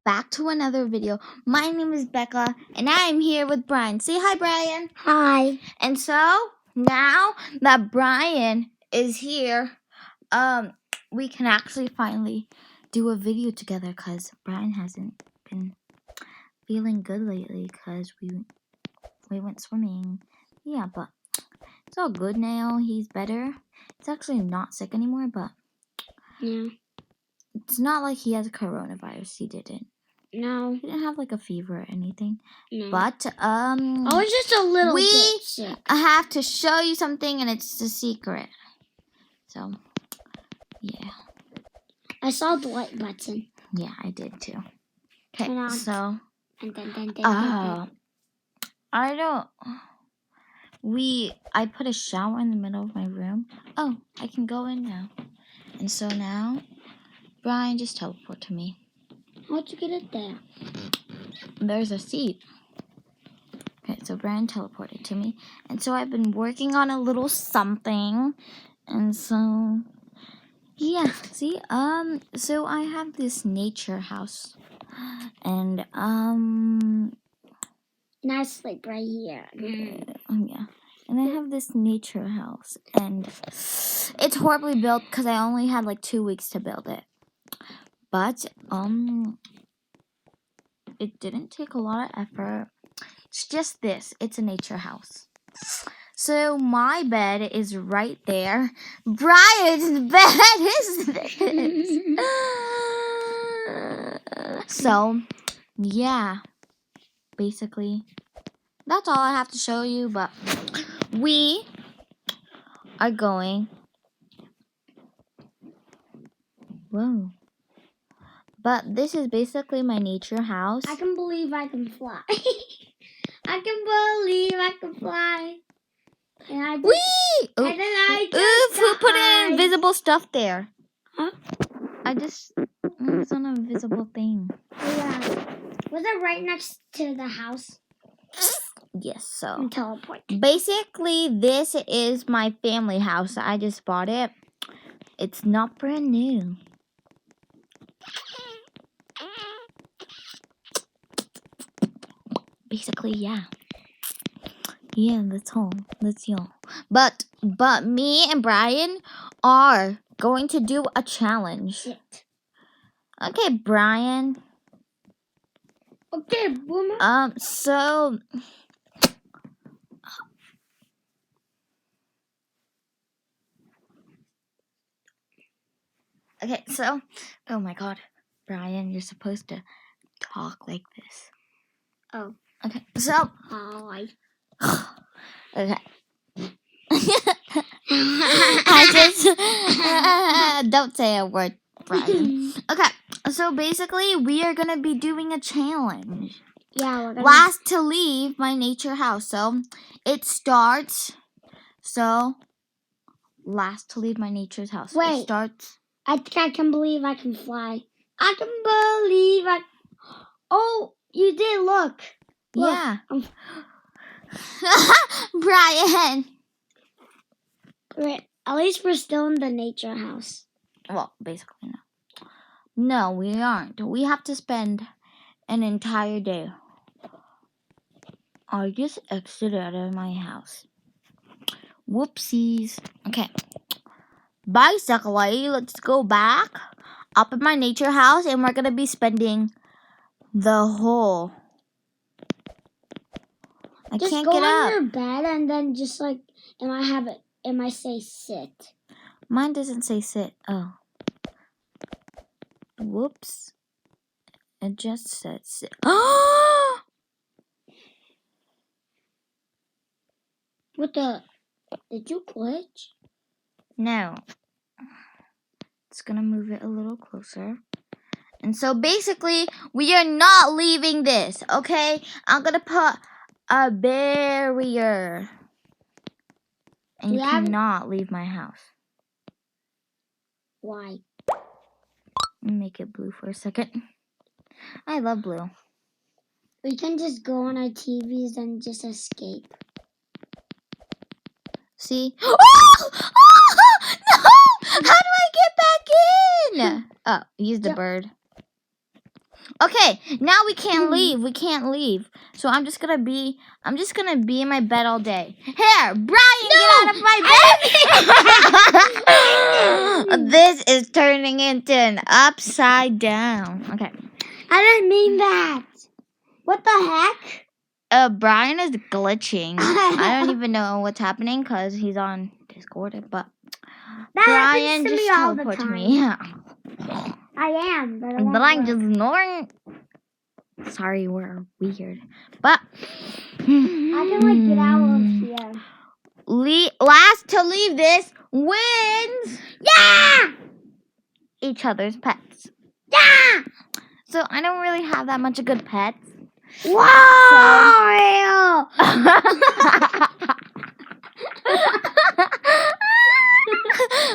back to another video. My name is Becca, and I'm here with Bryan. Say hi, Bryan. Hi. And so, now that Bryan is here, we can actually finally do a video together because Bryan hasn't been feeling good lately because we went swimming. Yeah, but it's all good now. He's better. He's actually not sick anymore, but Yeah. it's not like he has coronavirus. He didn't. No. He didn't have like a fever or anything. No. But I was just a little bit sick. I have to show you something, and it's a secret. So, yeah. I saw the like button. Yeah, I did too. Okay, so I put a shower in the middle of my room. Oh, I can go in now. And so now, Bryan just teleported to me. How'd you get it there? There's a seat. Okay, so Bryan teleported to me. And so I've been working on a little something. And so, yeah, see, so I have this nature house. And, nice sleep right here. yeah. And I have this nature house. And it's horribly built because I only had like 2 weeks to build it. But, it didn't take a lot of effort. It's just this. It's a nature house. So my bed is right there. Bryan's bed is this. So, yeah. Basically, that's all I have to show you. But we are going. Whoa. But this is basically my nature house. I can believe I can fly. I can believe I can fly. And I just, Whee! and then I just Oof, who put in died. invisible stuff there? Huh? It was on an invisible thing. Yeah. Was it right next to the house? Yes, so. And teleport. Basically, this is my family house. I just bought it. It's not brand new. Basically, yeah. Yeah, that's all. That's all. But me and Bryan are going to do a challenge. Shit. Okay, Bryan. Okay, boomer. So okay, so oh my god, Bryan, you're supposed to talk like this. Oh. Okay, so Hi. okay. I just don't say a word, Bryan. Okay, so basically we are gonna be doing a challenge. Yeah, we're gonna Last to leave my nature house. So it starts. So last to leave my nature's house. Wait. It starts. I think I can believe I can fly. I can believe I. Oh, you did look. Yeah. Bryan. Wait, at least we're still in the nature house. Well, basically no. No, we aren't. We have to spend an entire day. I just exited out of my house. Whoopsies. Okay. Basically, let's go back up in my nature house, and we're gonna be spending the whole. I just can't go get on up. your bed and then just like, it might say sit. Mine doesn't say sit. Oh. Whoops. It just said sit. Oh! What the? Did you glitch? No. It's gonna move it a little closer. And so basically, we are not leaving this, okay? I'm gonna put a barrier. And you cannot leave my house. Why? Make it blue for a second. I love blue. We can just go on our TVs and just escape. See? Oh! No! How do I get back in? Oh, use the bird. Okay, now we can't leave. We can't leave. So I'm just gonna be in my bed all day. Here, Brian, get out of my bed. This is turning into an upside down. Okay. I didn't mean that. What the heck? Brian is glitching. I don't even know what's happening because he's on Discord, but That Brian happens to just me all the teleported time. me. Yeah. I am, but it won't But I'm work. just ignoring. Sorry, we're weird. But I can get out of here. Last to leave this wins. Yeah! Each other's pets. Yeah! So I don't really have that much of good pets. Wow!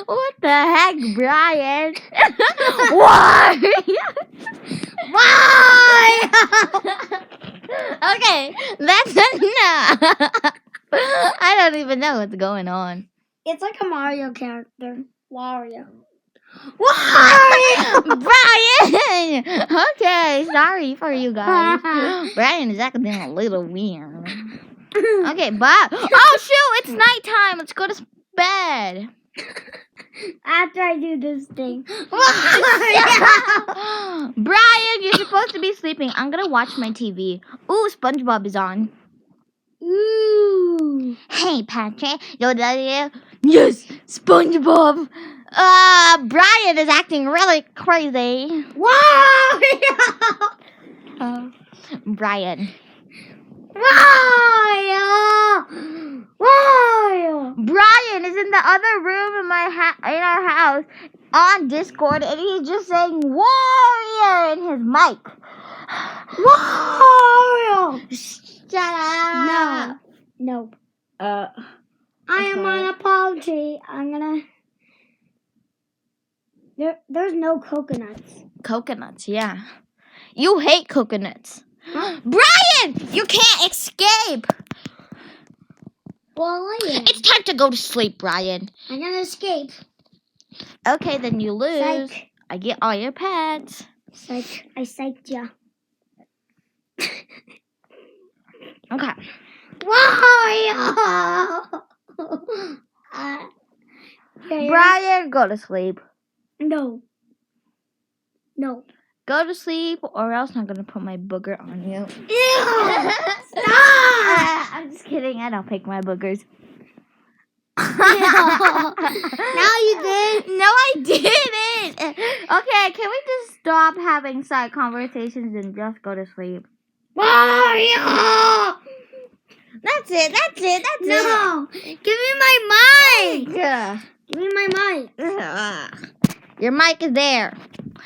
What the heck, Brian? Why? Why? Okay, that's enough. I don't even know what's going on. It's like a Mario character. Wario. Brian! Okay, sorry for you guys. Brian is acting a little weird. Okay, but oh shoot, it's nighttime. Let's go to bed. After I do this thing. Brian, you're supposed to be sleeping. I'm gonna watch my TV. Ooh, SpongeBob is on. Ooh. Hey, Patrick. Yes, SpongeBob. Brian is acting really crazy. Wario! Brian. Wario! Brian is in the other room in our house on Discord, and he's just saying "Warrior" in his mic. Wario! Shut up. No. Okay. I am on a palm tree. I'm gonna. There's no coconuts. Coconuts, yeah. You hate coconuts. Brian, you can't escape. Well, I am. It's time to go to sleep, Brian. I'm gonna escape. Okay, then you lose. Psych. I get all your pets. Psych. I psyched ya. Okay. Wario! Brian, go to sleep. No. Go to sleep, or else I'm gonna put my booger on you. Ew! Stop! I'm just kidding. I don't pick my boogers. Now you did. No, I didn't. Okay, can we just stop having side conversations and just go to sleep? Wario! That's it. No! Give me my mic! Yeah. Give me my mic. Your mic is there.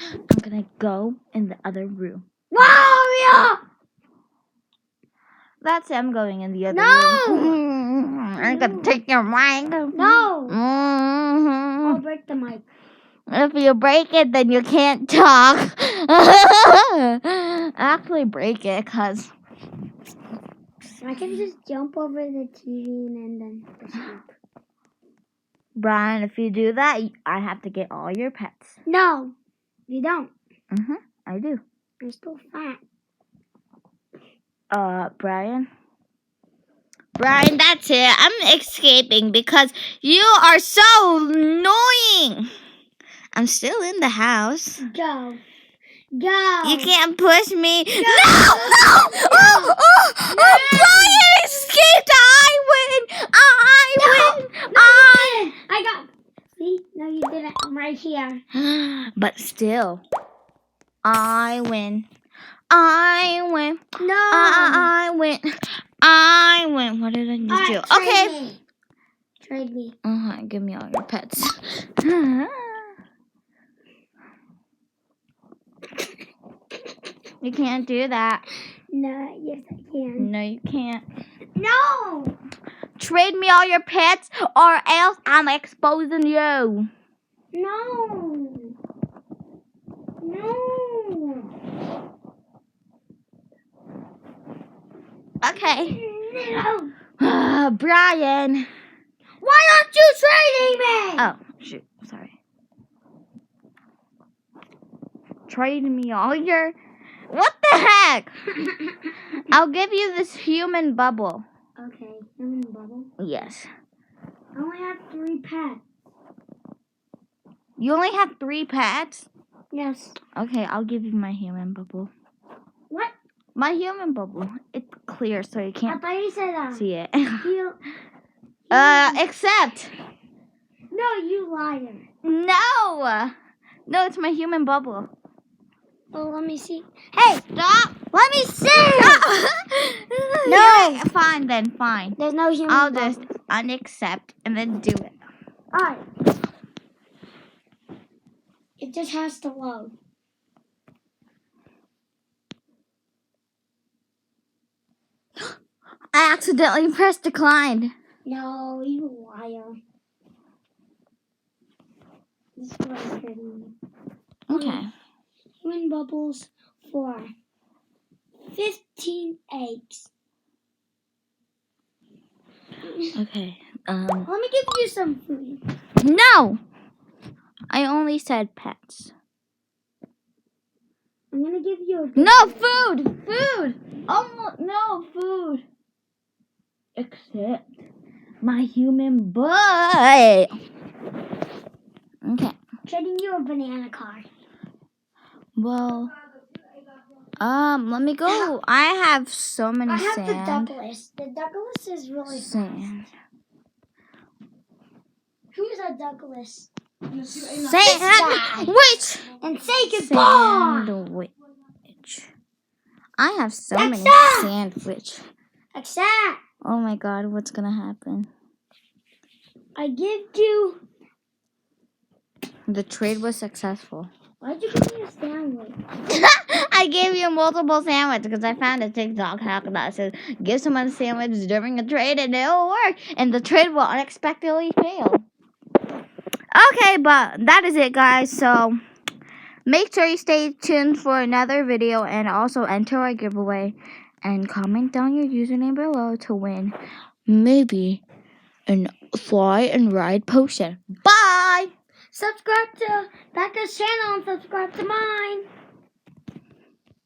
I'm gonna go in the other room. Wario! That's it. I'm going in the other No! room. I'm gonna take your mic. No! Mhm. I'll break the mic. If you break it, then you can't talk. Actually, break it, cause I can just jump over the TV and then sleep. Brian, if you do that, I have to get all your pets. No, you don't. I do. You're still fat. Brian, that's it. I'm escaping because you are so annoying. I'm still in the house. Go. You can't push me. Go. No! Oh, Brian escaped. I win. I got. See? No, you didn't. I'm right here. But still, I win. I win. No. I win. I win. What did I just do? Okay. Trade me. Give me all your pets. You can't do that. No, yes I can. No, you can't. No. Trade me all your pets, or else I'm exposing you. No. Okay. No. Brian. Why aren't you trading me? Oh, shoot. Sorry. Trade me all your back. I'll give you this human bubble. Okay, human bubble. Yes. I only have 3 pets. You only have 3 pets? Yes. Okay, I'll give you my human bubble. What? My human bubble. It's clear so you I can't thought you said see it. you Except. No, you liar. No! No, it's my human bubble. Oh, let me see. Hey, Stop! let me see. No! Fine then, fine. There's no human I'll bubble. just unaccept and then do it. Alright. It just has to load. I accidentally pressed decline. No, you liar. This is what I'm getting. Okay. Human bubbles for 15 eggs. Okay. Let me give you some food. No! I only said pets. I'm gonna give you a No, food! Food! Oh, no, food. Except my human boy. Okay. trading you a banana card. Well, let me go. I have so many I have sand. the Douglas. The Douglas is really Sand. fast. Who's a Douglas? Sandwich! And say goodbye. Sandwich. I have so many Becca! sandwich. Accept. Oh my god, what's gonna happen? I give you. The trade was successful. Why'd you give me a sandwich? I gave you multiple sandwiches because I found a TikTok hack that says give someone a sandwich during a trade and it'll work. And the trade will unexpectedly fail. Okay, but that is it, guys. So make sure you stay tuned for another video and also enter our giveaway and comment down your username below to win maybe an fly and ride potion. Bye! Subscribe to Becca's channel and subscribe to mine.